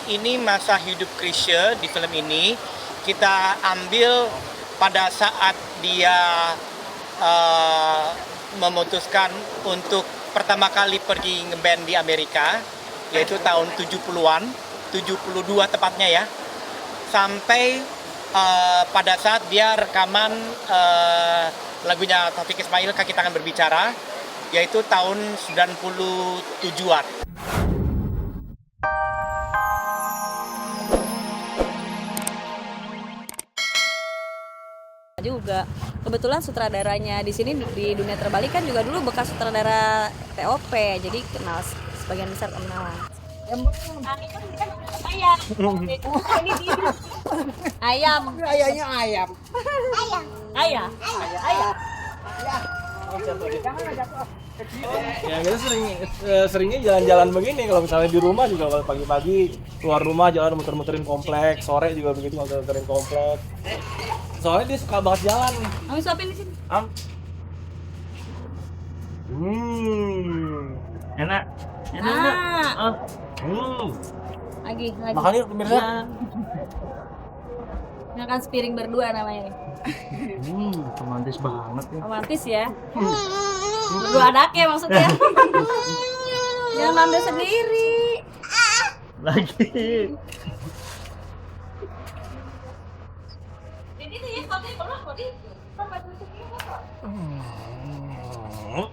ini masa hidup Chrisye di film ini kita ambil pada saat dia memutuskan untuk pertama kali pergi ngeband di Amerika, yaitu tahun 70-an, 72 tepatnya ya, sampai pada saat dia rekaman lagunya Taufik Ismail, Kaki Tangan Berbicara, yaitu tahun 97-an. Juga kebetulan sutradaranya di sini di Dunia Terbalik kan juga dulu bekas sutradara TOP, jadi kenal sebagian besar kenalan. Ayam. Ayahnya ayam. Ayam. Ya kita seringnya jalan-jalan begini kalau misalnya di rumah juga, kalau pagi-pagi keluar rumah jalan muter-muterin kompleks, sore juga begitu muter-muterin kompleks. Soalnya dia suka banget jalan. Kamu suapin di sini. Enak. Lagi. Makan yuk pemirsa. Makan sepiring berdua namanya. Romantis banget ya. Romantis ya. Berdua anaknya maksudnya. Jangan ambil sendiri. Lagi. No.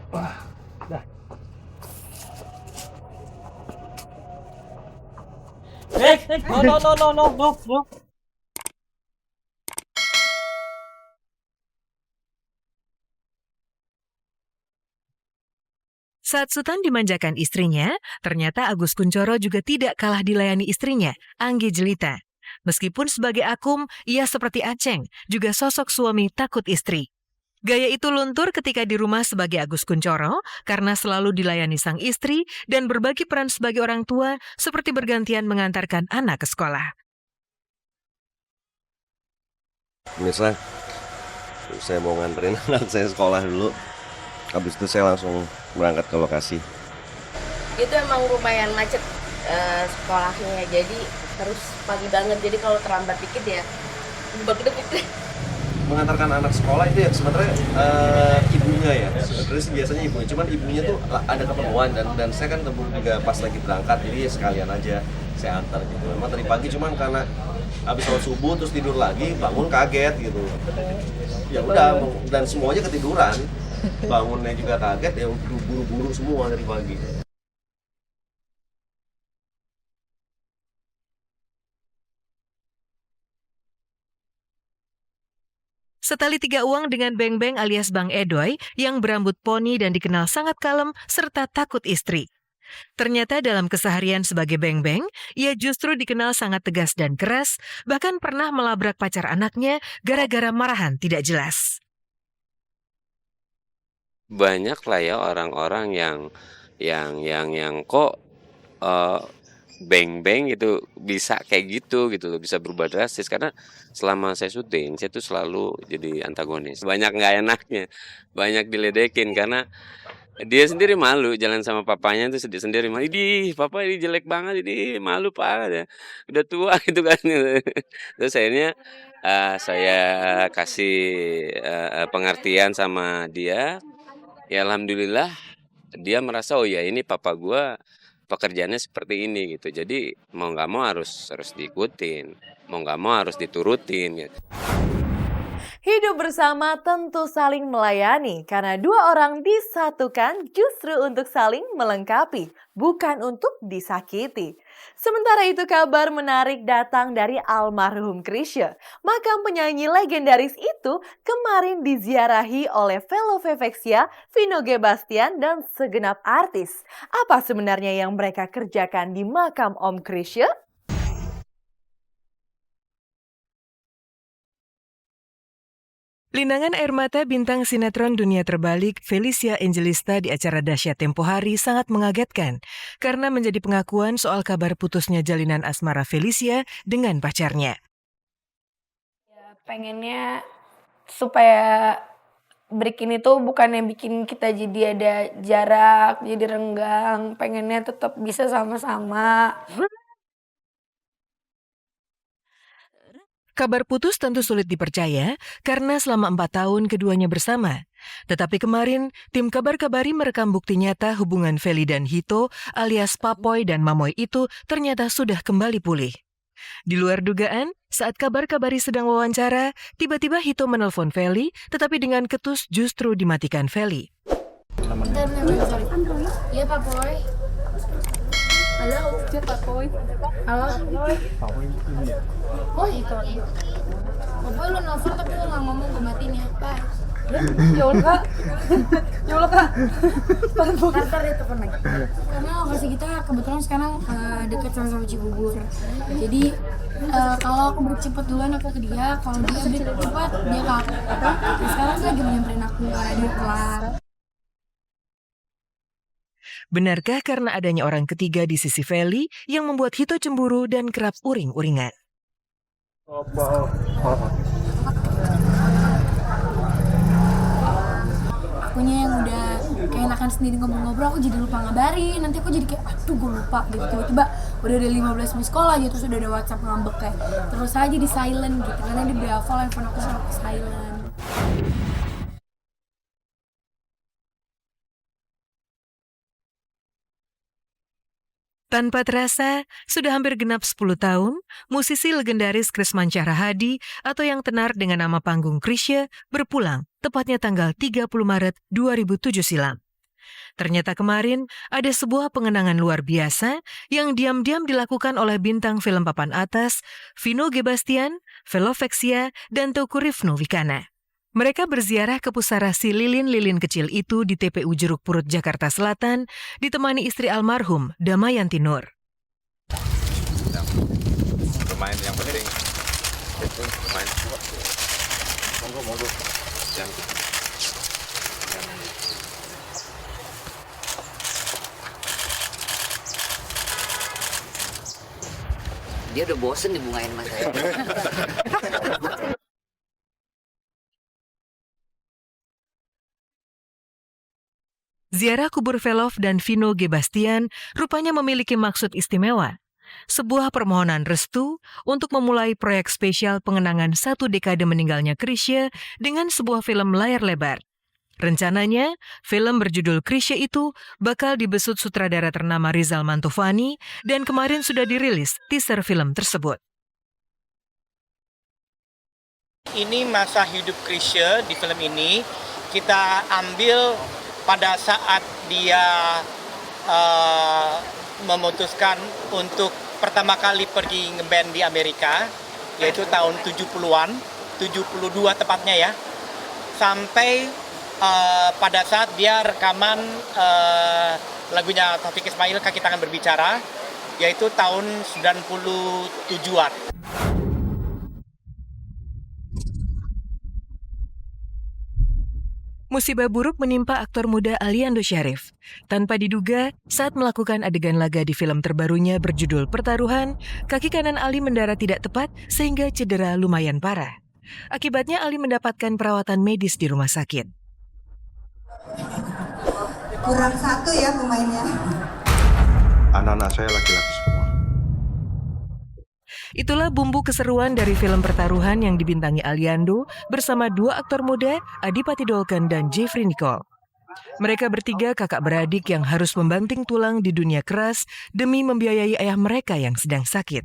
Saat Sutan dimanjakan istrinya, ternyata Agus Kuncoro juga tidak kalah dilayani istrinya, Anggi Jelita. Meskipun sebagai akum, ia seperti Aceng, juga sosok suami takut istri. Gaya itu luntur ketika di rumah sebagai Agus Kuncoro karena selalu dilayani sang istri dan berbagi peran sebagai orang tua seperti bergantian mengantarkan anak ke sekolah. Misal, saya mau nganterin anak saya sekolah dulu. Habis itu saya langsung berangkat ke lokasi. Itu emang lumayan macet sekolahnya, jadi terus pagi banget. Jadi kalau terlambat dikit ya bek-dek. Mengantarkan anak sekolah itu ya sebenarnya ibunya ya. Sebenarnya biasanya ibunya, cuman ibunya tuh ada keperluan dan saya kan juga pas lagi berangkat, jadi ya sekalian aja saya antar gitu. Memang tadi pagi cuman karena habis sholat subuh terus tidur lagi, bangun kaget gitu. Ya udah, dan semuanya ketiduran. Bangunnya juga kaget, ya buru-buru semua dari pagi. Setali tiga uang dengan Beng Beng alias Bang Edoy yang berambut poni dan dikenal sangat kalem serta takut istri. Ternyata dalam keseharian sebagai Beng Beng, ia justru dikenal sangat tegas dan keras, bahkan pernah melabrak pacar anaknya gara-gara marahan tidak jelas. Banyak lah ya orang-orang yang kok beng-beng gitu bisa kayak gitu loh, bisa berubah drastis. Karena selama saya syuting saya tuh selalu jadi antagonis, banyak nggak enaknya, banyak diledekin karena dia sendiri malu jalan sama papanya tuh, sendiri malu, "Idih, papa ini jelek banget, ini malu pak ya, udah tua." Gitu kan. Terus akhirnya saya kasih pengertian sama dia. Ya alhamdulillah dia merasa, oh ya ini papa gua pekerjaannya seperti ini gitu. Jadi mau nggak mau harus diikutin, mau nggak mau harus diturutin gitu. Hidup bersama tentu saling melayani karena dua orang disatukan justru untuk saling melengkapi, bukan untuk disakiti. Sementara itu kabar menarik datang dari almarhum Chrisye. Makam penyanyi legendaris itu kemarin diziarahi oleh fellow Vevexia, Vino G. Bastian dan segenap artis. Apa sebenarnya yang mereka kerjakan di makam Om Chrisye? Linangan air mata bintang sinetron Dunia Terbalik Felicia Angelista di acara Dahsyat Tempo Hari sangat mengagetkan karena menjadi pengakuan soal kabar putusnya jalinan asmara Felicia dengan pacarnya. Ya, pengennya supaya break ini tuh bukan yang bikin kita jadi ada jarak, jadi renggang. Pengennya tetap bisa sama-sama. Kabar putus tentu sulit dipercaya karena selama 4 tahun keduanya bersama. Tetapi kemarin, tim Kabar-Kabari merekam bukti nyata hubungan Feli dan Hito alias Papoy dan Mamoy itu ternyata sudah kembali pulih. Di luar dugaan, saat Kabar-Kabari sedang wawancara, tiba-tiba Hito menelpon Feli, tetapi dengan ketus justru dimatikan Feli. Iya Pak Boy. Halo, Pak Boy. Halo. Oh itu. Pak Boy lu nelfon tapi lu nggak ngomong, gue matiin ya. Bye. Ya Allah Kak. Ya Allah Kak. Ntar dia telepon lagi. Karena lokasi kita kebetulan sekarang dekat sama Cibubur. Jadi kalau aku break cepet duluan aku ke dia, kalau dia break cepet dia ke aku. Nah, sekarang saya lagi nyamperin aku karena dia kelar. Benarkah karena adanya orang ketiga di sisi Feli yang membuat Hito cemburu dan kerap uring-uringan? Akunya yang udah keenakan sendiri ngobrol-ngobrol, aku jadi lupa ngabarin. Nanti aku jadi kayak, aduh gue lupa gitu. Tiba-tiba udah ada 15 miss call aja, terus udah ada WhatsApp ngambek kayak terus aja di silent gitu. Karena dia udah hafal handphone aku sama silent. Tanpa terasa, sudah hampir genap 10 tahun, musisi legendaris Krisman Hadi atau yang tenar dengan nama panggung Krisya berpulang, tepatnya tanggal 30 Maret 2007 silam. Ternyata kemarin ada sebuah pengenangan luar biasa yang diam-diam dilakukan oleh bintang film papan atas, Vino G. Bastian, Velovexia, dan Teuku Rifnu Wikana. Mereka berziarah ke pusara si lilin-lilin kecil itu di TPU Jeruk Purut, Jakarta Selatan, ditemani istri almarhum, Damayanti Nur. Bermain yang penting itu bermain. Monggo. Dia udah bosen dibungain sama saya. Ziarah kubur Velov dan Vino G. Bastian rupanya memiliki maksud istimewa. Sebuah permohonan restu untuk memulai proyek spesial pengenangan 1 dekade meninggalnya Krisya dengan sebuah film layar lebar. Rencananya, film berjudul Krisya itu bakal dibesut sutradara ternama Rizal Mantovani dan kemarin sudah dirilis teaser film tersebut. Ini masa hidup Krisya di film ini kita ambil pada saat dia memutuskan untuk pertama kali pergi ngeband di Amerika, yaitu tahun 70-an, 72 tepatnya ya, sampai pada saat dia rekaman lagunya Taufik Ismail, Kaki Tangan Berbicara, yaitu tahun 97-an. Musibah buruk menimpa aktor muda Aliando Syarif. Tanpa diduga, saat melakukan adegan laga di film terbarunya berjudul Pertaruhan, kaki kanan Ali mendarat tidak tepat sehingga cedera lumayan parah. Akibatnya Ali mendapatkan perawatan medis di rumah sakit. Kurang 1 ya pemainnya. Anak-anak saya laki-laki semua. Itulah bumbu keseruan dari film Pertaruhan yang dibintangi Aliando bersama 2 aktor muda, Adipati Dolken dan Jeffrey Nicole. Mereka bertiga kakak beradik yang harus membanting tulang di dunia keras demi membiayai ayah mereka yang sedang sakit.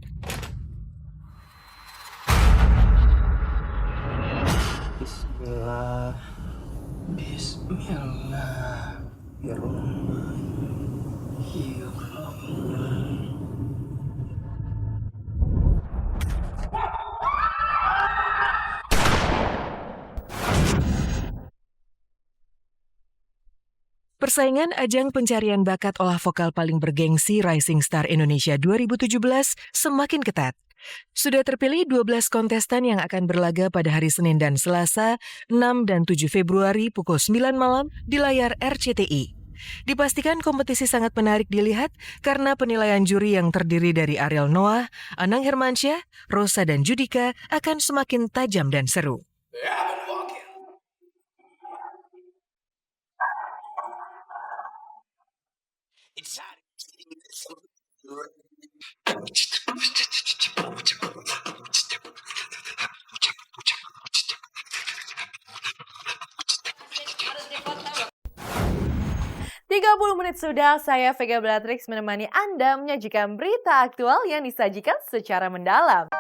Persaingan ajang pencarian bakat olah vokal paling bergengsi Rising Star Indonesia 2017 semakin ketat. Sudah terpilih 12 kontestan yang akan berlaga pada hari Senin dan Selasa, 6 dan 7 Februari pukul 9 malam di layar RCTI. Dipastikan kompetisi sangat menarik dilihat karena penilaian juri yang terdiri dari Ariel Noah, Anang Hermansyah, Rosa dan Judika akan semakin tajam dan seru. menit sudah, saya Vega Beatrix menemani Anda menyajikan berita aktual yang disajikan secara mendalam.